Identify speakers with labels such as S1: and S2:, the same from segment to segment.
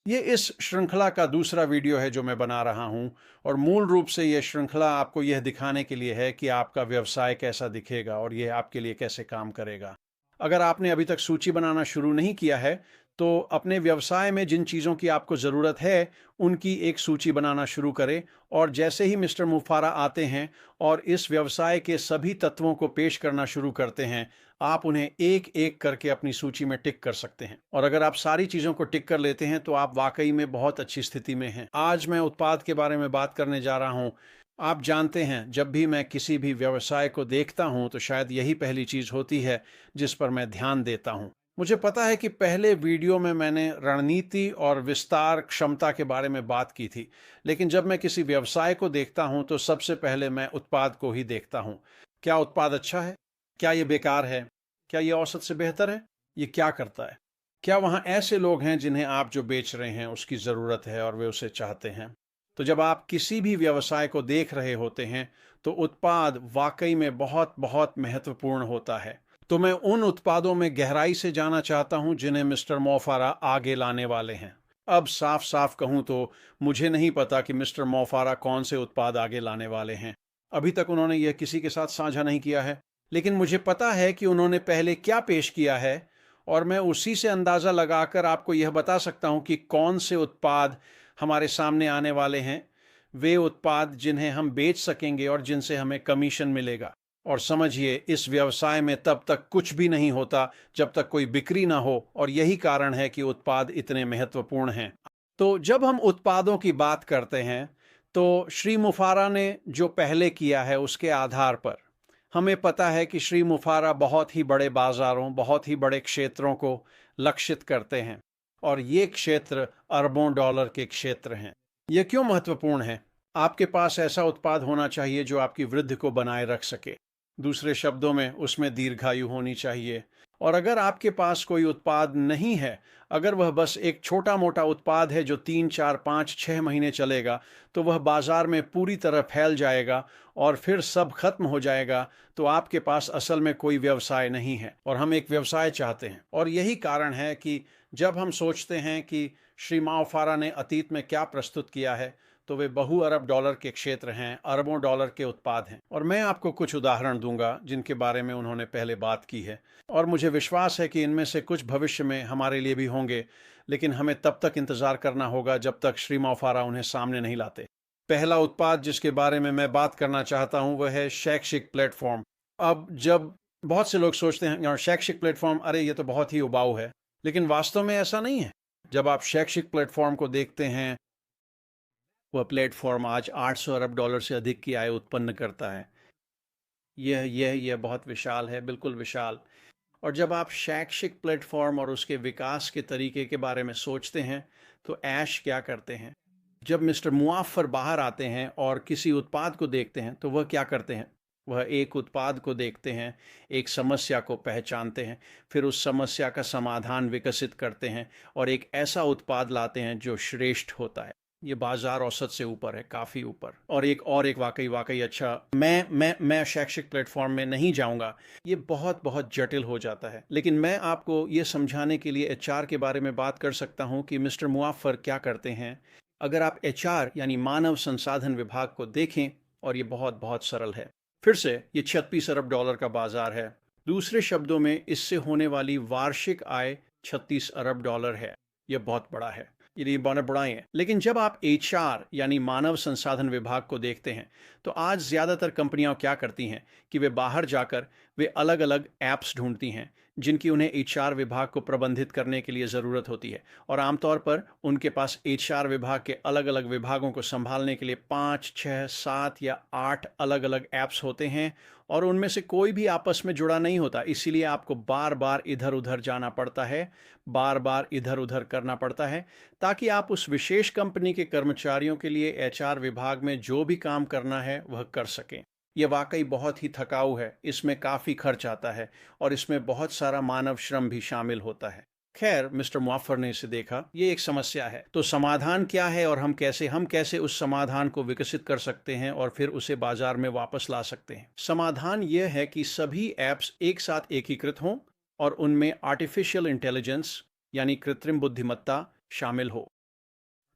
S1: ये इस श्रृंखला का दूसरा वीडियो है जो मैं बना रहा हूँ और मूल रूप से ये श्रृंखला आपको यह दिखाने के लिए है कि आपका व्यवसाय कैसा दिखेगा और ये आपके लिए कैसे काम करेगा। अगर आपने अभी तक सूची बनाना शुरू नहीं किया है, तो अपने व्यवसाय में जिन चीज़ों की आपको ज़रूरत है, उनकी एक सूची बनाना शुरू करें और जैसे ही मिस्टर मुफारा आते हैं और इस व्यवसाय के सभी तत्वों को पेश करना शुरू करते हैं, आप उन्हें एक-एक करके अपनी सूची में टिक कर सकते हैं। और अगर आप सारी चीज़ों को टिक कर लेते हैं, तो आप वाक़ई में बहुत अच्छी स्थिति में हैं। आज मैं उत्पाद के बारे में बात करने जा रहा हूँ। आप जानते हैं, जब भी मैं किसी भी व्यवसाय को देखता हूँ, तो शायद यही पहली चीज़ होती है, जिस पर मैं ध्यान देता हूँ। मुझे पता है कि पहले वीडियो में मैंने रणनीति और विस्तार क्षमता के बारे में बात की थी, लेकिन जब मैं किसी व्यवसाय को देखता हूँ, तो सबसे पहले मैं उत्पाद को ही देखता हूँ। क्या उत्पाद अच्छा है? क्या ये बेकार है? क्या ये औसत से बेहतर है? ये क्या करता है? क्या वहाँ ऐसे लोग हैं जिन्हें आप जो बेच रहे हैं उसकी ज़रूरत है और वे उसे चाहते हैं? तो जब आप किसी भी व्यवसाय को देख रहे होते हैं, तो उत्पाद वाकई में बहुत बहुत महत्वपूर्ण होता है। तो मैं उन उत्पादों में गहराई से जाना चाहता हूं जिन्हें मिस्टर मोफारा आगे लाने वाले हैं। अब साफ साफ कहूं तो मुझे नहीं पता कि मिस्टर मोफारा कौन से उत्पाद आगे लाने वाले हैं। अभी तक उन्होंने यह किसी के साथ साझा नहीं किया है, लेकिन मुझे पता है कि उन्होंने पहले क्या पेश किया है और मैं उसी से अंदाज़ा लगाकर आपको यह बता सकता हूं कि कौन से उत्पाद हमारे सामने आने वाले हैं। वे उत्पाद जिन्हें हम बेच सकेंगे और जिनसे हमें कमीशन मिलेगा। और समझिए, इस व्यवसाय में तब तक कुछ भी नहीं होता जब तक कोई बिक्री ना हो, और यही कारण है कि उत्पाद इतने महत्वपूर्ण हैं। तो जब हम उत्पादों की बात करते हैं, तो श्री मुफारा ने जो पहले किया है उसके आधार पर हमें पता है कि श्री मुफारा बहुत ही बड़े बाजारों, बहुत ही बड़े क्षेत्रों को लक्षित करते हैं और ये क्षेत्र अरबों डॉलर के क्षेत्र हैं। ये क्यों महत्वपूर्ण है? आपके पास ऐसा उत्पाद होना चाहिए जो आपकी वृद्धि को बनाए रख सके। दूसरे शब्दों में, उसमें दीर्घायु होनी चाहिए। और अगर आपके पास कोई उत्पाद नहीं है, अगर वह बस एक छोटा मोटा उत्पाद है जो 3, 4, 5, 6 महीने चलेगा, तो वह बाजार में पूरी तरह फैल जाएगा और फिर सब खत्म हो जाएगा। तो आपके पास असल में कोई व्यवसाय नहीं है और हम एक व्यवसाय चाहते हैं। और यही कारण है कि जब हम सोचते हैं कि श्री माओफारा ने अतीत में क्या प्रस्तुत किया है, तो वे बहु अरब डॉलर के क्षेत्र हैं, अरबों डॉलर के उत्पाद हैं। और मैं आपको कुछ उदाहरण दूंगा जिनके बारे में उन्होंने पहले बात की है, और मुझे विश्वास है कि इनमें से कुछ भविष्य में हमारे लिए भी होंगे, लेकिन हमें तब तक इंतजार करना होगा जब तक श्री माओफारा उन्हें सामने नहीं लाते। पहला उत्पाद जिसके बारे में मैं बात करना चाहता हूं वह है शैक्षिक प्लेटफॉर्म। अब जब बहुत से लोग सोचते हैं शैक्षिक प्लेटफॉर्म, अरे ये तो बहुत ही उबाऊ है, लेकिन वास्तव में ऐसा नहीं है। जब आप शैक्षिक प्लेटफॉर्म को देखते हैं, वह प्लेटफॉर्म आज 800 अरब डॉलर से अधिक की आय उत्पन्न करता है। यह बहुत विशाल है, बिल्कुल विशाल। और जब आप शैक्षिक प्लेटफॉर्म और उसके विकास के तरीके के बारे में सोचते हैं, तो ऐश क्या करते हैं? जब मिस्टर मुआफ़र बाहर आते हैं और किसी उत्पाद को देखते हैं, तो वह क्या करते हैं? वह एक उत्पाद को देखते हैं, एक समस्या को पहचानते हैं, फिर उस समस्या का समाधान विकसित करते हैं और एक ऐसा उत्पाद लाते हैं जो श्रेष्ठ होता है। ये बाजार औसत से ऊपर है, काफ़ी ऊपर। और एक वाकई अच्छा, मैं शैक्षिक प्लेटफॉर्म में नहीं जाऊंगा, ये बहुत बहुत जटिल हो जाता है। लेकिन मैं आपको ये समझाने के लिए एचआर के बारे में बात कर सकता हूँ कि मिस्टर मुआफ़र क्या करते हैं। अगर आप एचआर यानी मानव संसाधन विभाग को देखें, और ये बहुत बहुत सरल है। फिर से ये 36 अरब डॉलर का बाजार है। दूसरे शब्दों में, इससे होने वाली वार्षिक आय 36 अरब डॉलर है। यह बहुत बड़ा है, ये बड़ा ही है। लेकिन जब आप एचआर यानी मानव संसाधन विभाग को देखते हैं, तो आज ज़्यादातर कंपनियां क्या करती हैं कि वे बाहर जाकर वे अलग अलग ऐप्स ढूंढती हैं जिनकी उन्हें एचआर विभाग को प्रबंधित करने के लिए ज़रूरत होती है। और आमतौर पर उनके पास एचआर विभाग के अलग अलग विभागों को संभालने के लिए 5, 6, 7 या 8 अलग अलग ऐप्स होते हैं, और उनमें से कोई भी आपस में जुड़ा नहीं होता। इसीलिए आपको बार बार इधर उधर जाना पड़ता है, बार बार इधर उधर करना पड़ता है, ताकि आप उस विशेष कंपनी के कर्मचारियों के लिए एचआर विभाग में जो भी काम करना है वह कर सकें। यह वाकई बहुत ही थकाऊ है, इसमें काफ़ी खर्च आता है और इसमें बहुत सारा मानव श्रम भी शामिल होता है। खैर, मिस्टर मुआफ़र ने इसे देखा, ये एक समस्या है। तो समाधान क्या है और हम कैसे उस समाधान को विकसित कर सकते हैं और फिर उसे बाजार में वापस ला सकते हैं? समाधान यह है कि सभी ऐप्स एक साथ एकीकृत हों और उनमें आर्टिफिशियल इंटेलिजेंस यानी कृत्रिम बुद्धिमत्ता शामिल हो।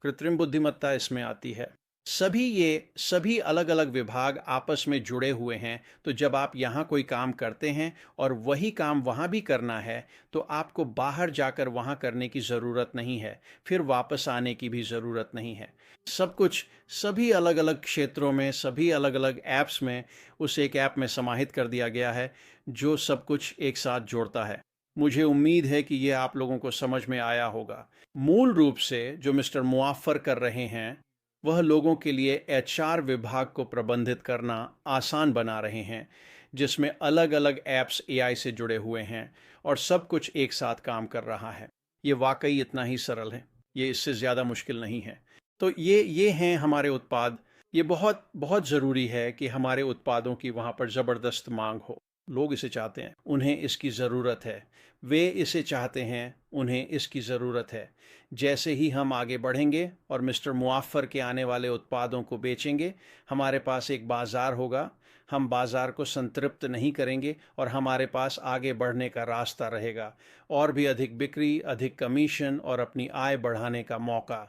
S1: कृत्रिम बुद्धिमत्ता इसमें आती है। सभी अलग अलग विभाग आपस में जुड़े हुए हैं, तो जब आप यहाँ कोई काम करते हैं और वही काम वहाँ भी करना है, तो आपको बाहर जाकर वहाँ करने की ज़रूरत नहीं है, फिर वापस आने की भी ज़रूरत नहीं है। सब कुछ सभी अलग अलग क्षेत्रों में, सभी अलग अलग ऐप्स में उस एक ऐप में समाहित कर दिया गया है, जो सब कुछ एक साथ जोड़ता है। मुझे उम्मीद है कि ये आप लोगों को समझ में आया होगा। मूल रूप से जो मिस्टर मुआफ़र कर रहे हैं, वह लोगों के लिए एचआर विभाग को प्रबंधित करना आसान बना रहे हैं, जिसमें अलग अलग ऐप्स एआई से जुड़े हुए हैं और सब कुछ एक साथ काम कर रहा है। ये वाकई इतना ही सरल है, ये इससे ज़्यादा मुश्किल नहीं है। तो ये हैं हमारे उत्पाद। ये बहुत बहुत ज़रूरी है कि हमारे उत्पादों की वहाँ पर ज़बरदस्त मांग हो। लोग इसे चाहते हैं, उन्हें इसकी ज़रूरत है। वे इसे चाहते हैं, उन्हें इसकी ज़रूरत है। जैसे ही हम आगे बढ़ेंगे और मिस्टर मुआफ़र के आने वाले उत्पादों को बेचेंगे, हमारे पास एक बाज़ार होगा। हम बाज़ार को संतृप्त नहीं करेंगे और हमारे पास आगे बढ़ने का रास्ता रहेगा, और भी अधिक बिक्री, अधिक कमीशन और अपनी आय बढ़ाने का मौका।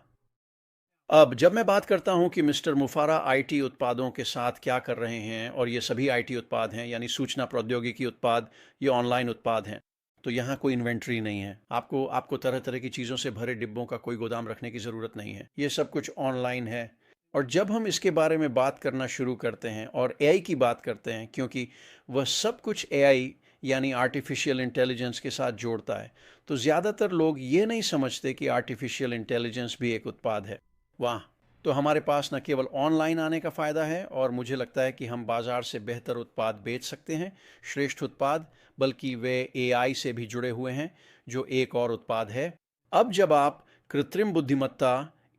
S1: अब जब मैं बात करता हूं कि मिस्टर मुफारा आईटी उत्पादों के साथ क्या कर रहे हैं, और ये सभी आईटी उत्पाद हैं, यानी सूचना प्रौद्योगिकी उत्पाद, ये ऑनलाइन उत्पाद हैं, तो यहाँ कोई इन्वेंट्री नहीं है। आपको आपको तरह तरह की चीज़ों से भरे डिब्बों का कोई गोदाम रखने की ज़रूरत नहीं है। ये सब कुछ ऑनलाइन है। और जब हम इसके बारे में बात करना शुरू करते हैं और एआई की बात करते हैं, क्योंकि वह सब कुछ एआई यानी आर्टिफिशियल इंटेलिजेंस के साथ जोड़ता है, तो ज़्यादातर लोग ये नहीं समझते कि आर्टिफिशियल इंटेलिजेंस भी एक उत्पाद है। वाह! तो हमारे पास न केवल ऑनलाइन आने का फ़ायदा है, और मुझे लगता है कि हम बाज़ार से बेहतर उत्पाद बेच सकते हैं, श्रेष्ठ उत्पाद, बल्कि वे एआई से भी जुड़े हुए हैं, जो एक और उत्पाद है। अब जब आप कृत्रिम बुद्धिमत्ता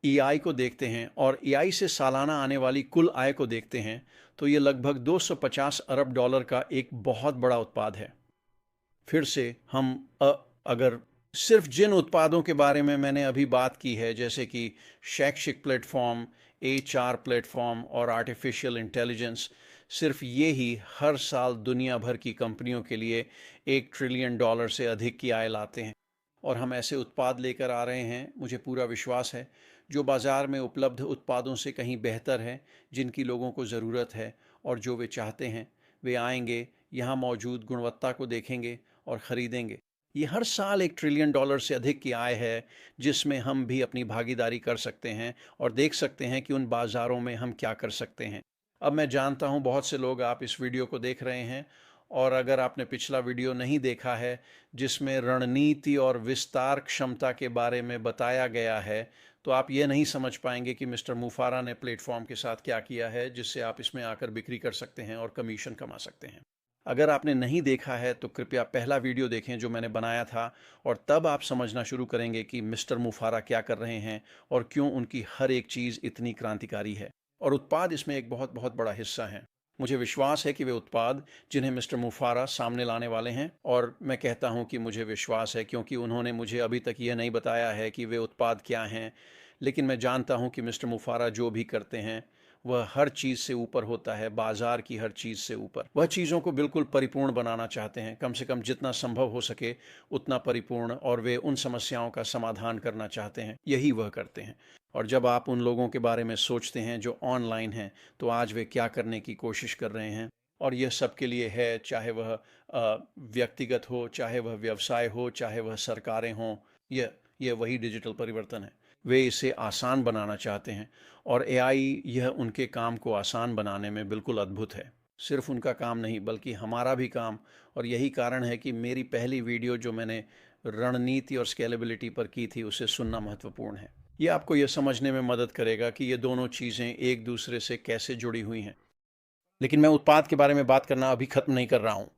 S1: एआई को देखते हैं और एआई से सालाना आने वाली कुल आय को देखते हैं, तो ये लगभग 250 अरब डॉलर का एक बहुत बड़ा उत्पाद है। फिर से हम अगर सिर्फ जिन उत्पादों के बारे में मैंने अभी बात की है, जैसे कि शैक्षिक प्लेटफॉर्म, एचआर प्लेटफॉर्म और आर्टिफिशियल इंटेलिजेंस, सिर्फ ये ही हर साल दुनिया भर की कंपनियों के लिए $1 ट्रिलियन से अधिक की आय लाते हैं। और हम ऐसे उत्पाद लेकर आ रहे हैं, मुझे पूरा विश्वास है, जो बाज़ार में उपलब्ध उत्पादों से कहीं बेहतर है, जिनकी लोगों को ज़रूरत है और जो वे चाहते हैं। वे आएंगे, यहाँ मौजूद गुणवत्ता को देखेंगे और ख़रीदेंगे। ये हर साल $1 ट्रिलियन से अधिक की आय है, जिसमें हम भी अपनी भागीदारी कर सकते हैं और देख सकते हैं कि उन बाज़ारों में हम क्या कर सकते हैं। अब मैं जानता हूँ बहुत से लोग आप इस वीडियो को देख रहे हैं, और अगर आपने पिछला वीडियो नहीं देखा है, जिसमें रणनीति और विस्तार क्षमता के बारे में बताया गया है, तो आप ये नहीं समझ पाएंगे कि मिस्टर मुफारा ने प्लेटफॉर्म के साथ क्या किया है, जिससे आप इसमें आकर बिक्री कर सकते हैं और कमीशन कमा सकते हैं। अगर आपने नहीं देखा है तो कृपया पहला वीडियो देखें जो मैंने बनाया था, और तब आप समझना शुरू करेंगे कि मिस्टर मुफारा क्या कर रहे हैं और क्यों उनकी हर एक चीज़ इतनी क्रांतिकारी है। और उत्पाद इसमें एक बहुत बहुत बड़ा हिस्सा है। मुझे विश्वास है कि वे उत्पाद जिन्हें मिस्टर मुफारा सामने लाने वाले हैं, और मैं कहता हूं कि मुझे विश्वास है क्योंकि उन्होंने मुझे अभी तक ये नहीं बताया है कि वे उत्पाद क्या हैं, लेकिन मैं जानता हूं कि मिस्टर मुफारा जो भी करते हैं वह हर चीज़ से ऊपर होता है, बाजार की हर चीज़ से ऊपर। वह चीज़ों को बिल्कुल परिपूर्ण बनाना चाहते हैं, कम से कम जितना संभव हो सके उतना परिपूर्ण, और वे उन समस्याओं का समाधान करना चाहते हैं, यही वह करते हैं। और जब आप उन लोगों के बारे में सोचते हैं जो ऑनलाइन हैं, तो आज वे क्या करने की कोशिश कर रहे हैं, और यह सबके लिए है, चाहे वह व्यक्तिगत हो, चाहे वह व्यवसाय हो, चाहे वह सरकारें हों, यह वही डिजिटल परिवर्तन है। वे इसे आसान बनाना चाहते हैं, और एआई यह उनके काम को आसान बनाने में बिल्कुल अद्भुत है। सिर्फ उनका काम नहीं, बल्कि हमारा भी काम। और यही कारण है कि मेरी पहली वीडियो जो मैंने रणनीति और स्केलेबिलिटी पर की थी, उसे सुनना महत्वपूर्ण है। ये आपको यह समझने में मदद करेगा कि ये दोनों चीज़ें एक दूसरे से कैसे जुड़ी हुई हैं। लेकिन मैं उत्पाद के बारे में बात करना अभी ख़त्म नहीं कर रहा हूँ।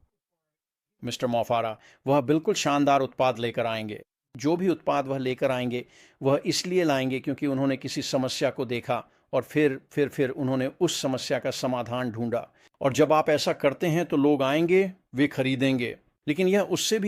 S1: मिस्टर मोफारा वह बिल्कुल शानदार उत्पाद लेकर आएंगे। जो भी उत्पाद वह लेकर आएंगे, वह इसलिए लाएंगे क्योंकि उन्होंने किसी समस्या को देखा, और फिर उन्होंने उस समस्या का समाधान ढूंढा। और जब आप ऐसा करते हैं तो लोग आएंगे, वे खरीदेंगे। लेकिन यह उससे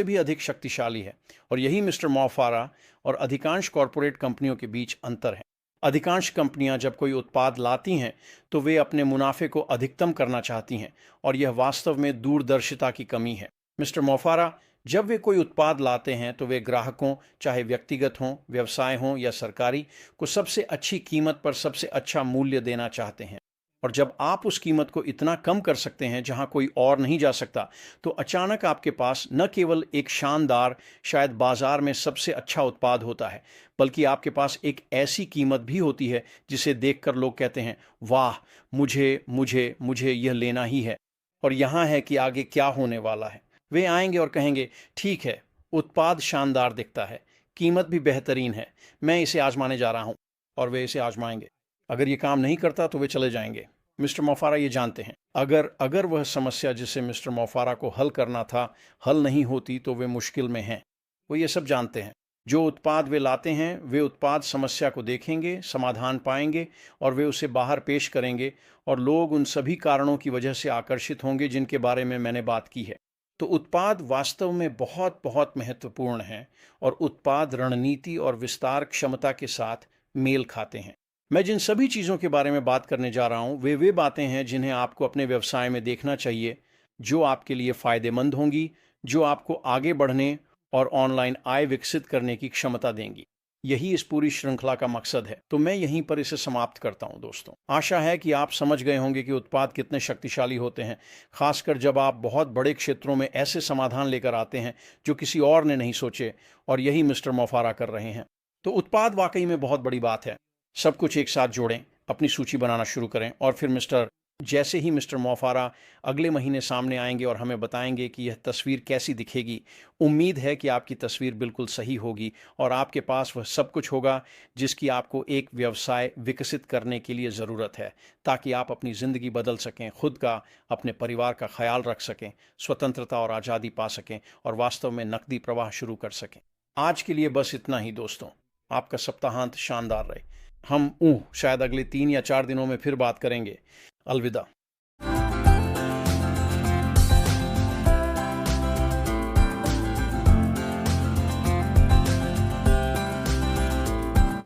S1: भी अधिक शक्तिशाली है। और यही मिस्टर मोफारा और अधिकांश कॉरपोरेट कंपनियों के बीच अंतर है। अधिकांश कंपनियां जब कोई उत्पाद लाती हैं, तो वे अपने मुनाफे को अधिकतम करना चाहती हैं, और यह वास्तव में दूरदर्शिता की कमी है। मिस्टर मोफारा जब वे कोई उत्पाद लाते हैं तो वे ग्राहकों, चाहे व्यक्तिगत हों, व्यवसाय हों या सरकारी, को सबसे अच्छी कीमत पर सबसे अच्छा मूल्य देना चाहते हैं। और जब आप उस कीमत को इतना कम कर सकते हैं जहां कोई और नहीं जा सकता, तो अचानक आपके पास न केवल एक शानदार, शायद बाजार में सबसे अच्छा उत्पाद होता है, बल्कि आपके पास एक ऐसी कीमत भी होती है जिसे देखकर लोग कहते हैं, वाह, मुझे मुझे मुझे यह लेना ही है। और यहाँ है कि आगे क्या होने वाला है। वे आएंगे और कहेंगे, ठीक है, उत्पाद शानदार दिखता है, कीमत भी बेहतरीन है, मैं इसे आजमाने जा रहा हूँ। और वे इसे आजमाएंगे। अगर ये काम नहीं करता तो वे चले जाएंगे। मिस्टर मोफारा ये जानते हैं, अगर अगर वह समस्या जिसे मिस्टर मोफारा को हल करना था हल नहीं होती तो वे मुश्किल में हैं। वो ये सब जानते हैं। जो उत्पाद वे लाते हैं, वे उत्पाद समस्या को देखेंगे, समाधान पाएंगे और वे उसे बाहर पेश करेंगे, और लोग उन सभी कारणों की वजह से आकर्षित होंगे जिनके बारे में मैंने बात की है। तो उत्पाद वास्तव में बहुत बहुत महत्वपूर्ण हैं, और उत्पाद रणनीति और विस्तार क्षमता के साथ मेल खाते हैं। मैं जिन सभी चीज़ों के बारे में बात करने जा रहा हूँ, वे बातें हैं जिन्हें आपको अपने व्यवसाय में देखना चाहिए, जो आपके लिए फ़ायदेमंद होंगी, जो आपको आगे बढ़ने और ऑनलाइन आय विकसित करने की क्षमता देंगी। यही इस पूरी श्रृंखला का मकसद है। तो मैं यहीं पर इसे समाप्त करता हूं दोस्तों। आशा है कि आप समझ गए होंगे कि उत्पाद कितने शक्तिशाली होते हैं, खासकर जब आप बहुत बड़े क्षेत्रों में ऐसे समाधान लेकर आते हैं जो किसी और ने नहीं सोचे, और यही मिस्टर मोफारा कर रहे हैं। तो उत्पाद वाकई में बहुत बड़ी बात है। सब कुछ एक साथ जोड़ें, अपनी सूची बनाना शुरू करें, और फिर जैसे ही मिस्टर मोफारा अगले महीने सामने आएंगे और हमें बताएंगे कि यह तस्वीर कैसी दिखेगी, उम्मीद है कि आपकी तस्वीर बिल्कुल सही होगी और आपके पास वह सब कुछ होगा जिसकी आपको एक व्यवसाय विकसित करने के लिए ज़रूरत है, ताकि आप अपनी ज़िंदगी बदल सकें, खुद का, अपने परिवार का ख्याल रख सकें, स्वतंत्रता और आज़ादी पा सकें और वास्तव में नकदी प्रवाह शुरू कर सकें। आज के लिए बस इतना ही दोस्तों। आपका सप्ताहांत शानदार रहे। हम शायद अगले 3 या 4 दिनों में फिर बात करेंगे। अलविदा।